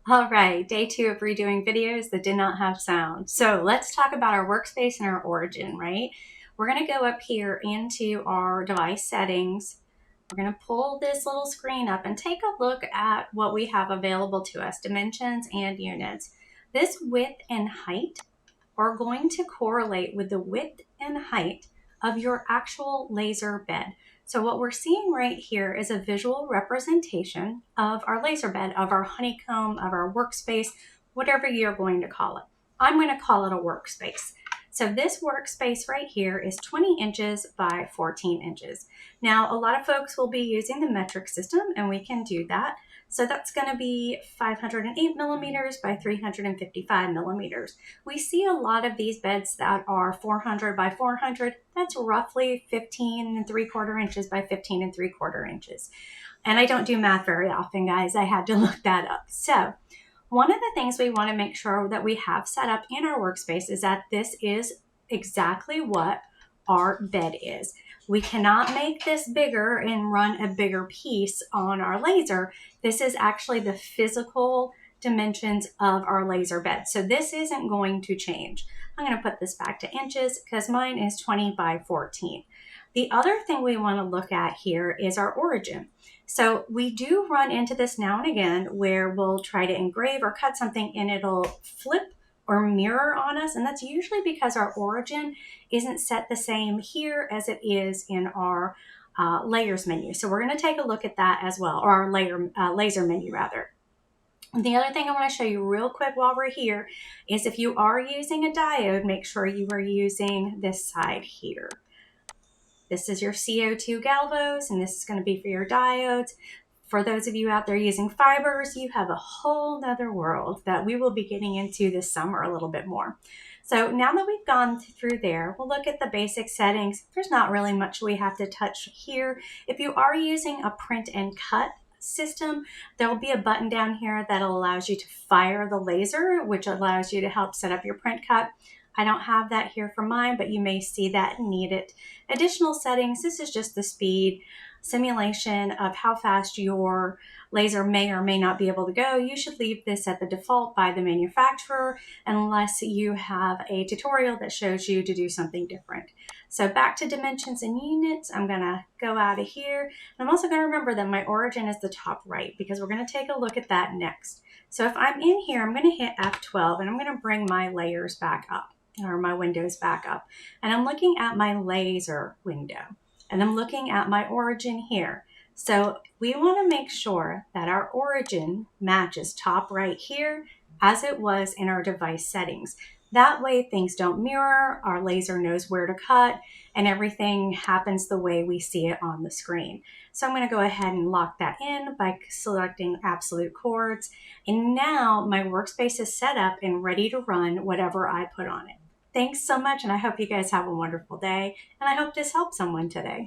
All right, day 2 of redoing videos that did not have sound. So let's talk about our workspace and our origin, right? We're gonna go up here into our device settings. We're gonna pull this little screen up and take a look at what we have available to us, dimensions and units. This width and height are going to correlate with the width and height of your actual laser bed. So what we're seeing right here is a visual representation of our laser bed, of our honeycomb, of our workspace, whatever you're going to call it. I'm going to call it a workspace. So this workspace right here is 20 inches by 14 inches. Now, a lot of folks will be using the metric system, and we can do that. So that's going to be 508 millimeters by 355 millimeters. We see a lot of these beds that are 400 by 400. That's roughly 15 and 3/4 inches by 15 and 3/4 inches. And I don't do math very often, guys. I had to look that up. So one of the things we want to make sure that we have set up in our workspace is that this is exactly what our bed is. We cannot make this bigger and run a bigger piece on our laser. This is actually the physical dimensions of our laser bed. So this isn't going to change. I'm going to put this back to inches because mine is 20 by 14. The other thing we want to look at here is our origin. So we do run into this now and again where we'll try to engrave or cut something and it'll flip or mirror on us. And that's usually because our origin isn't set the same here as it is in our layers menu. So we're going to take a look at that as well, or our laser menu rather. The other thing I want to show you real quick while we're here is if you are using a diode, make sure you are using this side here. This is your CO2 galvos, and this is going to be for your diodes. For those of you out there using fibers, you have a whole nother world that we will be getting into this summer a little bit more. So now that we've gone through there, we'll look at the basic settings. There's not really much we have to touch here. If you are using a print and cut system, there will be a button down here that allows you to fire the laser, which allows you to help set up your print cut. I don't have that here for mine, but you may see that and need it. Additional settings, this is just the speed simulation of how fast your laser may or may not be able to go. You should leave this at the default by the manufacturer unless you have a tutorial that shows you to do something different. So back to dimensions and units, I'm gonna go out of here. And I'm also gonna remember that my origin is the top right because we're gonna take a look at that next. So if I'm in here, I'm gonna hit F12 and I'm gonna bring my layers back up, or my windows back up. And I'm looking at my laser window. And I'm looking at my origin here. So we want to make sure that our origin matches top right here as it was in our device settings. That way things don't mirror, our laser knows where to cut, and everything happens the way we see it on the screen. So I'm going to go ahead and lock that in by selecting absolute chords. And now my workspace is set up and ready to run whatever I put on it. Thanks so much, and I hope you guys have a wonderful day, and I hope this helped someone today.